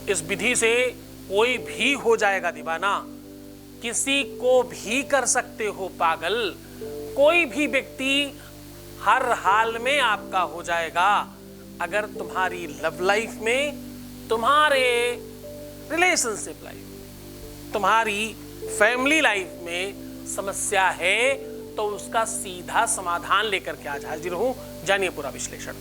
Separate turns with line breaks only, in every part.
इस विधि से कोई भी हो जाएगा दीवाना, किसी को भी कर सकते हो पागल। कोई भी व्यक्ति हर हाल में आपका हो जाएगा। अगर तुम्हारी लव लाइफ में, तुम्हारे रिलेशनशिप लाइफ, तुम्हारी फैमिली लाइफ में समस्या है तो उसका सीधा समाधान लेकर के आज हाजिर हूं। जानिए पूरा विश्लेषण।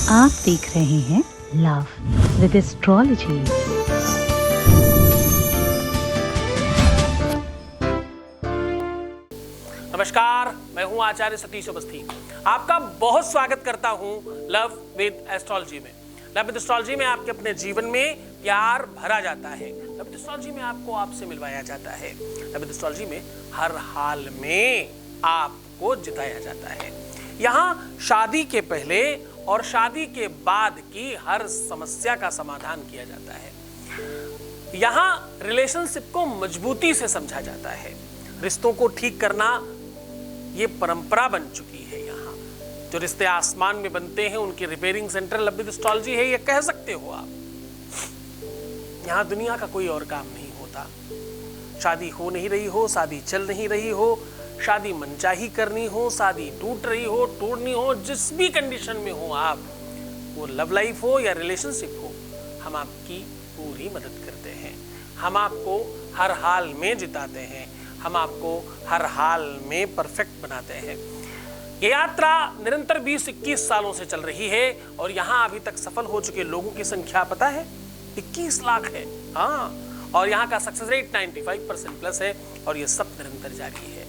आप देख रहे हैं लव विद एस्ट्रोलॉजी।
नमस्कार, मैं हूं आचार्य सतीश अवस्थी। आपका बहुत स्वागत करता हूं लव विद एस्ट्रोलॉजी में। लव विद एस्ट्रोलॉजी में आपके अपने जीवन में प्यार भरा जाता है। लव विद एस्ट्रोलॉजी में आपको आपसे मिलवाया जाता है। लव विद एस्ट्रोलॉजी में हर हाल में आपको जिताया जाता है। यहाँ शादी के पहले और शादी के बाद की हर समस्या का समाधान किया जाता है। यहाँ रिलेशनशिप को मजबूती से समझा जाता है। रिश्तों को ठीक करना ये परंपरा बन चुकी है। यहाँ जो रिश्ते आसमान में बनते हैं उनकी repairing centre love with astrology है, ये कह सकते हो आप। यहाँ दुनिया का कोई और काम नहीं होता। शादी हो नहीं रही हो, शादी चल नहीं रही हो, शादी मनचाही करनी हो, शादी टूट रही हो, तोड़नी हो, जिस भी कंडीशन में हो आप, वो लव लाइफ हो या रिलेशनशिप हो, हम आपकी पूरी मदद करते हैं। हम आपको हर हाल में जिताते हैं। हम आपको हर हाल में परफेक्ट बनाते हैं। ये यात्रा निरंतर 20-21 सालों से चल रही है और यहाँ अभी तक सफल हो चुके लोगों की संख्या पता है 21 लाख है। हाँ, और यहाँ का सक्सेस रेट 95% प्लस है और ये सब निरंतर जारी है।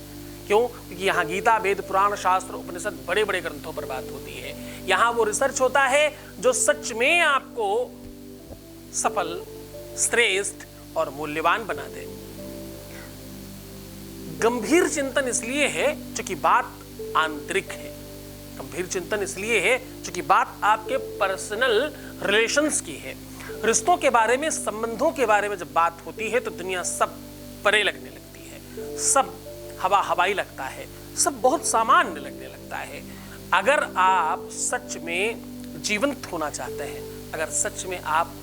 क्यों? क्योंकि यहाँ गीता, वेद, पुराण, शास्त्र, उपनिषद, बड़े बड़े ग्रंथों पर बात होती है। यहाँ वो रिसर्च होता है जो सच में आपको सफल, श्रेष्ठ और मूल्यवान बना दे। गंभीर चिंतन इसलिए है क्योंकि बात आंतरिक है। गंभीर चिंतन इसलिए है क्योंकि बात आपके पर्सनल रिलेशंस की है। रिश्तों के बारे में, संबंधों के बारे में जब बात होती है तो दुनिया सब परे लगने लगती है, सब हवा हवाई लगता है, सब बहुत सामान्य लगने लगता है। अगर आप सच में जीवंत होना चाहते हैं, अगर सच में आप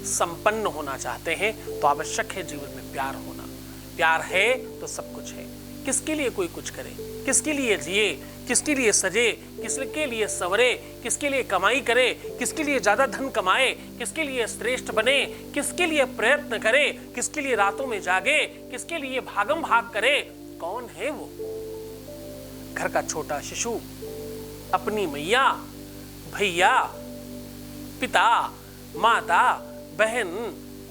संपन्न होना चाहते हैं तो आवश्यक है जीवन में प्यार होना। प्यार है तो सब कुछ है। किसके लिए कोई कुछ करे, किसके लिए जिए, किसके लिए सजे, किसके लिए सवरे, किसके लिए कमाई करे, किसके लिए ज्यादा धन कमाए, किसके लिए श्रेष्ठ बने, किसके लिए प्रयत्न करे, किसके लिए रातों में जागे, किसके लिए भागम भाग करे। कौन है वो? घर का छोटा शिशु, अपनी मैया, भैया, पिता, माता, बहन,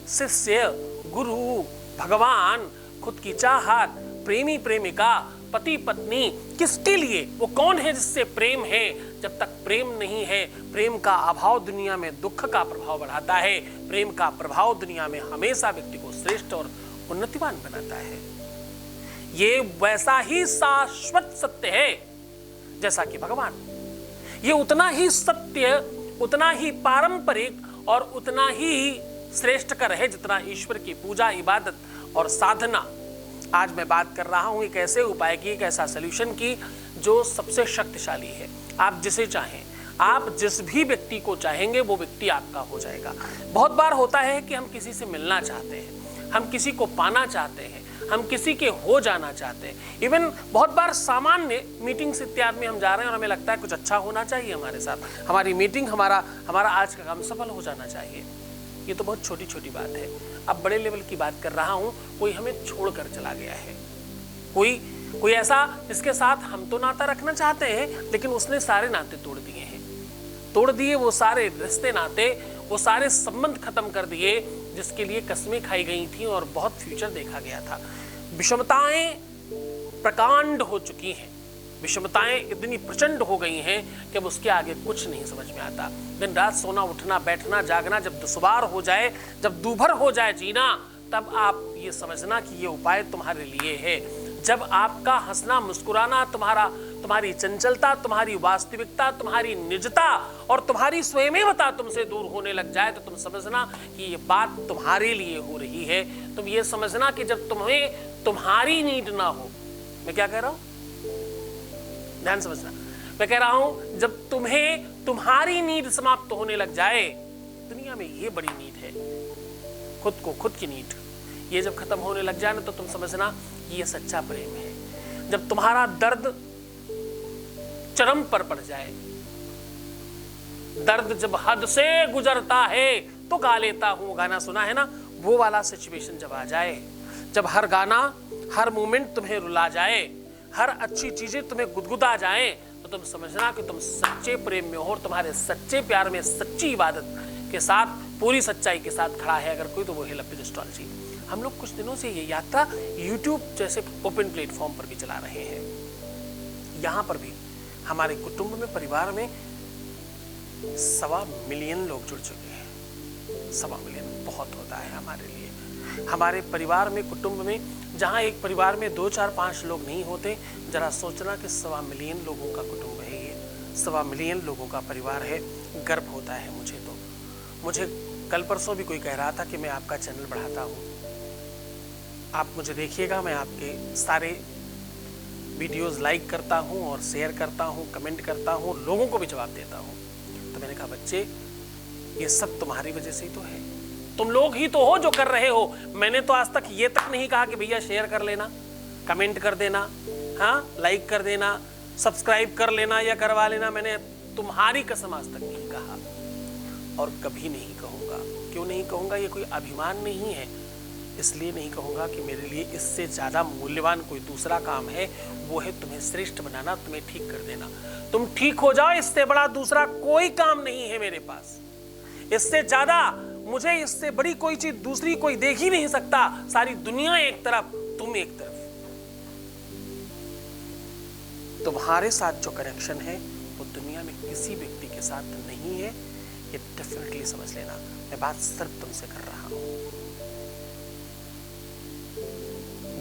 शिष्य, गुरु, भगवान, खुद की चाहत, प्रेमी प्रेमिका, पति पत्नी, किसके लिए? वो कौन है जिससे प्रेम है? जब तक प्रेम नहीं है, प्रेम का अभाव दुनिया में दुख का प्रभाव बढ़ाता है। प्रेम का प्रभाव दुनिया में हमेशा व्यक्ति को श्रेष्ठ और उन्नतिवान बनाता है। ये वैसा ही शाश्वत सत्य है जैसा कि भगवान। ये उतना ही सत्य, उतना ही पारंपरिक और उतना ही श्रेष्ठ कर है जितना ईश्वर की पूजा, इबादत और साधना। आज मैं बात कर रहा हूं एक ऐसे उपाय की, एक ऐसा सॉल्यूशन की जो सबसे शक्तिशाली है। आप जिसे चाहें, आप जिस भी व्यक्ति को चाहेंगे वो व्यक्ति आपका हो जाएगा। बहुत बार होता है कि हम किसी से मिलना चाहते हैं, हम किसी को पाना चाहते हैं, हम किसी के हो जाना चाहते हैं। इवन बहुत बार सामान्य मीटिंग्स इत्यादि में हम जा रहे हैं और हमें लगता है कुछ अच्छा होना चाहिए हमारे साथ, हमारी मीटिंग, हमारा आज का काम सफल हो जाना चाहिए। ये तो बहुत छोटी छोटी बात है। अब बड़े लेवल की बात कर रहा हूं। कोई हमें छोड़कर चला गया है, कोई ऐसा जिसके साथ हम तो नाता रखना चाहते हैं लेकिन उसने सारे नाते तोड़ दिए हैं, तोड़ दिए वो सारे रिश्ते नाते, वो सारे संबंध खत्म कर दिए जिसके लिए कस्में खाई गई थी और बहुत फ्यूचर देखा गया था। विषमताएं प्रकांड हो चुकी हैं, विषमताएं इतनी प्रचंड हो गई हैं कि अब उसके आगे कुछ नहीं समझ में आता। दिन रात सोना, उठना, बैठना, जागना जब दुश्वार हो जाए, जब दूभर हो जाए जीना, तब आप ये समझना कि ये उपाय तुम्हारे लिए है। जब आपका हंसना, मुस्कुराना, तुम्हारा तुम्हारी चंचलता, तुम्हारी वास्तविकता, तुम्हारी निजता और तुम्हारी स्वयमेवता तुमसे दूर होने लग जाए तो तुम समझना कि ये बात तुम्हारे लिए हो रही है। तुम ये समझना कि जब तुम्हें तुम्हारी नीड ना हो, मैं क्या कह रहा हूं, ध्यान समझना, मैं कह रहा हूं जब तुम्हें तुम्हारी नीड समाप्त होने लग जाए, दुनिया में ये बड़ी नीड है, खुद को, खुद की नीड, ये जब खत्म होने लग जाए ना तो तुम समझना ये सच्चा प्रेम है। जब तुम्हारा दर्द चरम पर पड़ जाए, दर्द जब हद से गुजरता है तो गा लेता हूं, गाना सुना है ना, वो वाला सिचुएशन जब आ जाए, जब हर गाना, हर मोमेंट तुम्हें रुला जाए, हर अच्छी चीजें तुम्हें गुदगुदा जाए, तो तुम समझना कि तुम सच्चे प्रेम में हो और तुम्हारे सच्चे प्यार में सच्ची इबादत के साथ, पूरी सच्चाई के साथ खड़ा है अगर कोई, तो वो है लवविद एस्ट्रोलॉजी। हम लोग कुछ दिनों से ये यात्रा YouTube जैसे ओपन प्लेटफॉर्म पर भी चला रहे हैं। यहाँ पर भी हमारे कुटुंब में, परिवार में 1.25 मिलियन लोग जुड़ चुके हैं। 1.25 मिलियन बहुत होता है हमारे लिए। हमारे परिवार में, कुटुंब में, जहाँ एक परिवार में 2, 4, 5 लोग नहीं होते, जरा सोचना कि 1.25 मिलियन लोगों का कुटुंब है ये, 1.25 मिलियन लोगों का परिवार है। गर्व होता है मुझे तो। मुझे कल परसों भी कोई कह रहा था कि मैं आपका चैनल बढ़ाता हूँ, आप मुझे देखिएगा, मैं आपके सारे वीडियोस लाइक करता हूँ और शेयर करता हूँ, कमेंट करता हूँ, लोगों को भी जवाब देता हूँ। तो मैंने कहा बच्चे, ये सब तुम्हारी वजह से ही तो है, तुम लोग ही तो हो जो कर रहे हो। मैंने तो आज तक ये तक नहीं कहा कि भैया शेयर कर लेना, कमेंट कर देना, हाँ लाइक कर देना, सब्सक्राइब कर लेना या करवा लेना। मैंने तुम्हारी कसम आज तक नहीं कहा और कभी नहीं कहूँगा। क्यों नहीं कहूँगा? ये कोई अभिमान नहीं है, इसलिए नहीं कहूँगा कि मेरे लिए इससे ज़्यादा मूल्यवान कोई दूसरा काम है, वो है तुम्हें श्रेष्ठ बनाना, तुम्हें ठीक कर देना। तुम ठीक हो जाओ, इससे बड़ा दूसरा कोई काम नहीं है मेरे पास। इससे ज़्यादा मुझे, इससे बड़ी कोई चीज़ दूसरी कोई देख ही नहीं सकता। सारी दुनिया एक तरफ, तुम एक तरफ। तुम्हारे साथ जो कनेक्शन है वो दुनिया में किसी व्यक्ति के साथ नहीं है, ये डेफिनेटली समझ लेना। मैं बात सिर्फ तुमसे कर रहा हूं।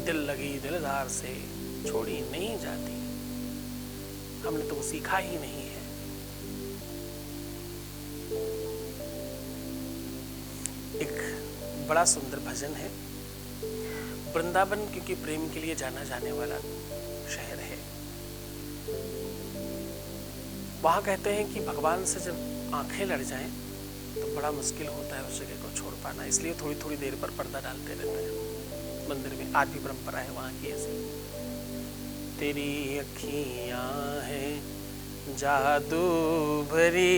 दिल लगी दिलदार से छोड़ी नहीं जाती, हमने तो सीखा ही नहीं है। एक बड़ा सुंदर भजन है। वृंदावन क्योंकि प्रेम के लिए जाना जाने वाला शहर है, वहां कहते हैं कि भगवान से जब आंखें लड़ जाएं तो बड़ा मुश्किल होता है उस जगह को छोड़ पाना, इसलिए थोड़ी थोड़ी देर पर पर्दा डालते रहते हैं मंदिर में। आज भी परंपरा है वहां की ऐसी। तेरी अखियां हैं जादू भरी,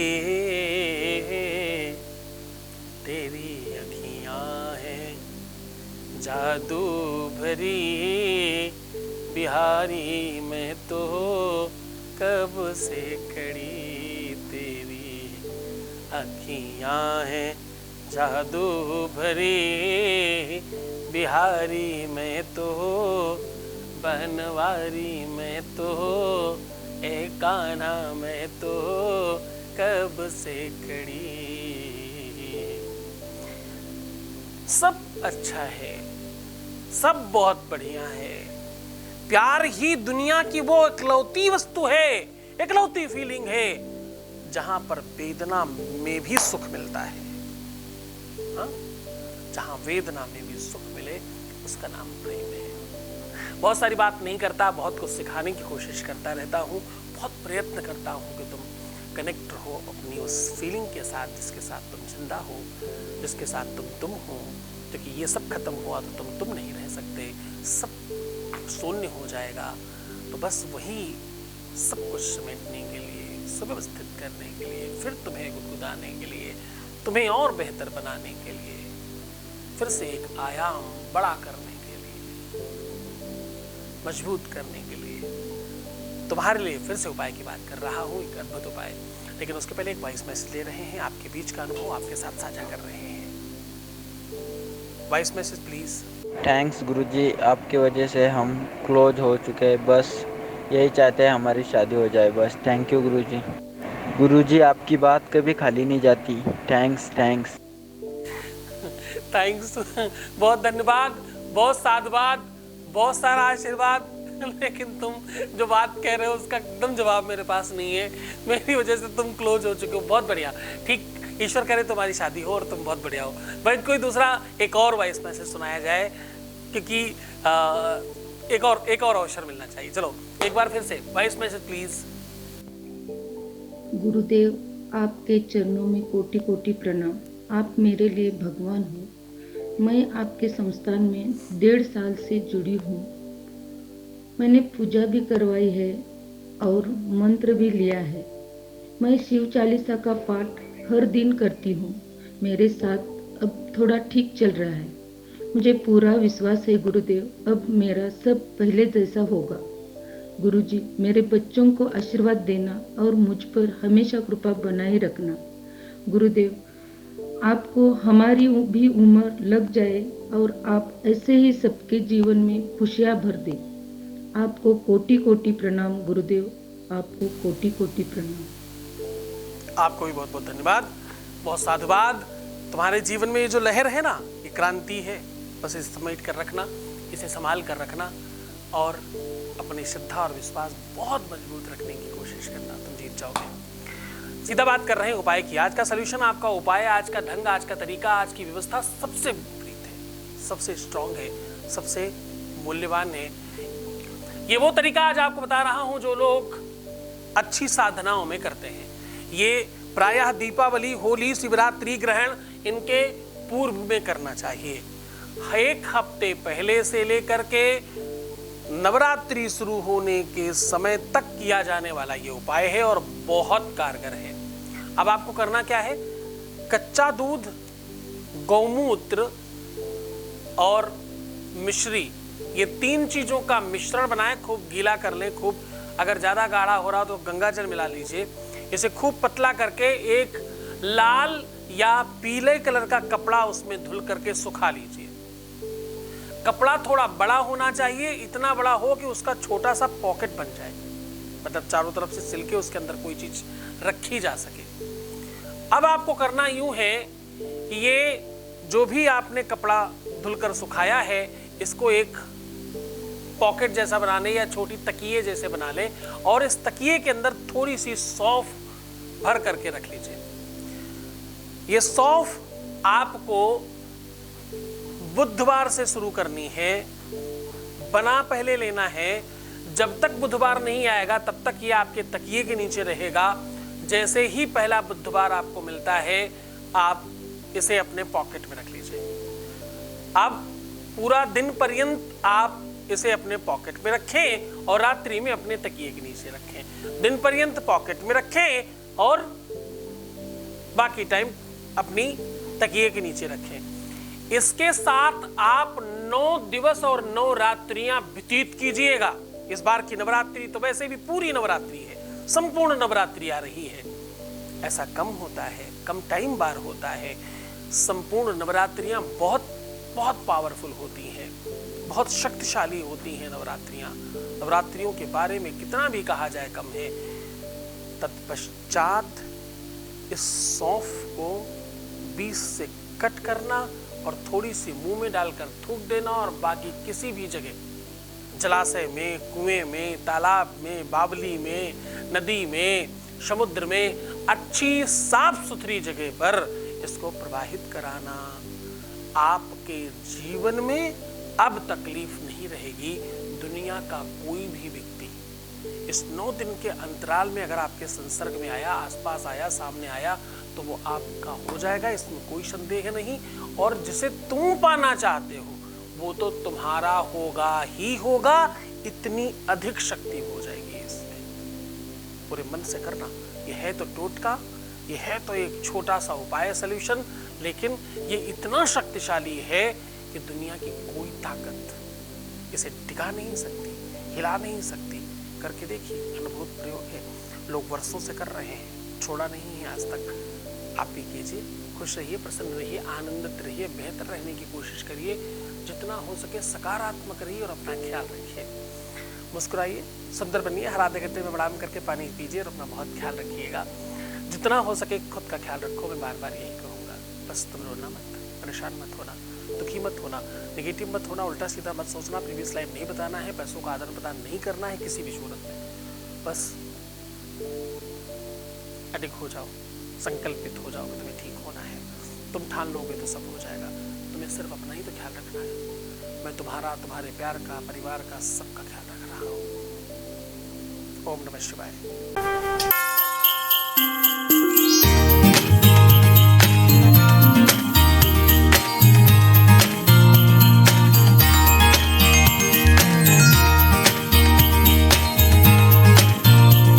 तेरी अखियां हैं जादू भरी, बिहारी में तो कब से खड़ी, तेरी अखियां हैं जादू भरी, बिहारी में तो बनवारी में तो एक कान्हा में तो कब से खड़ी। सब अच्छा है, सब बहुत बढ़िया है। प्यार ही दुनिया की वो इकलौती वस्तु है, इकलौती फीलिंग है जहां पर वेदना में भी सुख मिलता है। हाँ? जहां वेदना में भी सुख मिले उसका नाम प्रेम है। बहुत सारी बात नहीं करता, बहुत कुछ सिखाने की कोशिश करता रहता हूँ, बहुत प्रयत्न करता हूँ कि तुम कनेक्ट हो अपनी उस फीलिंग के साथ जिसके साथ तुम जिंदा हो, जिसके साथ तुम हो। क्योंकि ये सब खत्म हुआ तो तुम नहीं रह सकते, सब शून्य हो जाएगा। तो बस वही सब कुछ समेटने के लिए, सुव्यवस्थित करने के लिए, फिर तुम्हें गुदगुदाने के लिए, तुम्हें और बेहतर बनाने के लिए, फिर से एक आयाम बड़ा करने के लिए, मजबूत करने के लिए तुम्हारे लिए फिर से उपाय की बात कर रहा हूँ, एक अद्भुत उपाय। लेकिन उसके पहले एक वॉइस मैसेज ले रहे हैं, आपके बीच का अनुभव आपके साथ साझा कर रहे हैं। Voice message please.
थैंक्स गुरुजी, आपकी वजह से हम क्लोज हो चुके हैं, बस यही चाहते हैं हमारी शादी हो जाए बस। थैंक यू गुरुजी। गुरुजी आपकी बात कभी खाली नहीं जाती। थैंक्स थैंक्स
थैंक्स बहुत धन्यवाद, बहुत साधुवाद, बहुत सारा आशीर्वाद। लेकिन तुम जो बात कह रहे हो उसका एकदम जवाब मेरे पास नहीं है। मेरी वजह से तुम क्लोज हो चुके हो। बहुत बढ़िया, ठीक, ईश्वर करे तुम्हारी शादी हो और तुम बहुत बढ़िया हो। भाई कोई दूसरा एक और वॉइस मैसेज सुनाया जाए, क्योंकि एक और अवसर मिलना चाहिए। चलो एक बार फिर से वॉइस मैसेज प्लीज।
गुरुदेव, आपके चरणों में कोटि कोटि प्रणाम। आप मेरे लिए भगवान हो। मैं आपके संस्थान में 1.5 साल से जुड़ी हूँ। मैंने पूजा भी करवाई है और मंत्र भी लिया है। मैं शिव चालीसा का पाठ हर दिन करती हूँ। मेरे साथ अब थोड़ा ठीक चल रहा है। मुझे पूरा विश्वास है गुरुदेव, अब मेरा सब पहले जैसा होगा। गुरुजी, मेरे बच्चों को आशीर्वाद देना और मुझ पर हमेशा कृपा बनाए रखना। गुरुदेव, आपको हमारी भी उम्र लग जाए और आप ऐसे ही सबके जीवन में खुशियाँ भर दें। आपको कोटि कोटि प्रणाम गुरुदेव, आपको कोटि कोटि प्रणाम।
आपको भी बहुत बहुत धन्यवाद, बहुत साधुवाद। तुम्हारे जीवन में ये जो लहर है ना, ये क्रांति है। बस इसे समेट कर रखना, इसे संभाल कर रखना और अपनी श्रद्धा और विश्वास बहुत मजबूत रखने की कोशिश करना, तुम जीत जाओगे। सीधा बात कर रहे हैं उपाय की। आज का सलूशन, आपका उपाय, आज का ढंग, आज का तरीका, आज की व्यवस्था सबसे विपरीत है, सबसे स्ट्रांग है, सबसे मूल्यवान है। ये वो तरीका आज आपको बता रहा हूं जो लोग अच्छी साधनाओं में करते हैं। ये प्रायः दीपावली, होली, शिवरात्रि, ग्रहण इनके पूर्व में करना चाहिए। 1 हफ्ते पहले से लेकर के नवरात्रि शुरू होने के समय तक किया जाने वाला ये उपाय है और बहुत कारगर है। अब आपको करना क्या है? कच्चा दूध, गौमूत्र और मिश्री, ये 3 चीजों का मिश्रण बनाएं। खूब गीला कर लें, खूब, अगर ज्यादा गाढ़ा हो रहा तो गंगा जल मिला लीजिए। इसे खूब पतला करके एक लाल या पीले कलर का कपड़ा उसमें धुल करके सुखा लीजिए। कपड़ा थोड़ा बड़ा होना चाहिए, इतना बड़ा हो कि उसका छोटा सा पॉकेट बन जाए, मतलब चारों तरफ से सिल के उसके अंदर कोई चीज रखी जा सके। अब आपको करना यूं है कि ये जो भी आपने कपड़ा धुलकर सुखाया है, इसको एक पॉकेट जैसा बना लें या छोटी तकिए जैसे बना लें और इस तकिए के अंदर थोड़ी सी सौंफ भर करके रख लीजिए। ये सौंफ आपको बुधवार से शुरू करनी है, बना पहले लेना है। जब तक बुधवार नहीं आएगा तब तक ये आपके तकिए के नीचे रहेगा। जैसे ही पहला बुधवार आपको मिलता है, आप इसे अपने पॉकेट में रख लीजिए। अब पूरा दिन पर्यंत आप इसे अपने पॉकेट में रखें और रात्रि में अपने तकिए के नीचे रखें। दिन पर्यंत पॉकेट में रखें और बाकी टाइम अपनी तकिए के नीचे रखें। इसके साथ आप 9 दिवस और 9 रात्रियां व्यतीत कीजिएगा। इस बार की नवरात्रि तो वैसे भी पूरी नवरात्रि है, संपूर्ण नवरात्रि आ रही है। ऐसा कम होता है, कम टाइम बार होता है। संपूर्ण नवरात्रियां बहुत बहुत पावरफुल होती हैं, बहुत शक्तिशाली होती हैं नवरात्रियां। नवरात्रियों के बारे में कितना भी कहा जाए कम है। तत्पश्चात इस सौंफ को बीच से कट करना और थोड़ी सी मुंह में डालकर थूक देना और बाकी किसी भी जगह, जलाशय में, कुएं में, तालाब में, बावली में, नदी में, समुद्र में, अच्छी साफ सुथरी जगह पर इसको प्रवाहित कराना। आपके जीवन में अब तकलीफ नहीं रहेगी। दुनिया का कोई भी व्यक्ति इस 9 दिन के अंतराल में अगर आपके संसर्ग में आया, आसपास आया, सामने आया, तो वो आपका हो जाएगा, इसमें कोई संदेह नहीं। और जिसे तुम पाना चाहते हो वो तो तुम्हारा होगा ही होगा। इतनी अधिक शक्ति हो जाएगी इसमें। पूरे मन से करना। यह है तो टोटका, यह है तो एक छोटा सा उपाय, सॉल्यूशन, लेकिन ये इतना शक्तिशाली है कि दुनिया की कोई ताकत इसे टिका नहीं सकती, हिला नहीं सकती। करके देखिए, अनुभूत प्रयोग है। लोग वर्षों से कर रहे हैं, छोड़ा नहीं है आज तक। आप भी कीजिए, खुश रहिए, प्रसन्न रहिए, आनंदित रहिए, बेहतर रहने की कोशिश करिए। जितना हो सके सकारात्मक रहिए और अपना ख्याल रखिए। मुस्कुराइए, सुंदर बनिए, हर आधे घंटे में बड़ाम करके पानी पीजिए और अपना बहुत ख्याल रखिएगा। जितना हो सके खुद का ख्याल रखो। मैं बार बार यही कहूँगा, बस तुम रोना मत। परेशान मत होना, दुखी मत होना, नेगेटिव मत होना, उल्टा सीधा मत सोचना, प्रीवियस लाइफ नहीं बताना है, पैसों का आदान प्रदान नहीं करना है किसी भी सूरत में। बस अडिग हो जाओ, संकल्पित हो जाओ कि तुम्हें ठीक होना है। तुम ठान लोगे तो सब हो जाएगा। तुम्हें सिर्फ अपना ही तो ख्याल रखना है। मैं तुम्हारा, तुम्हारे प्यार का, परिवार का, सबका ख्याल रख रहा हूँ। ओम नमः शिवाय।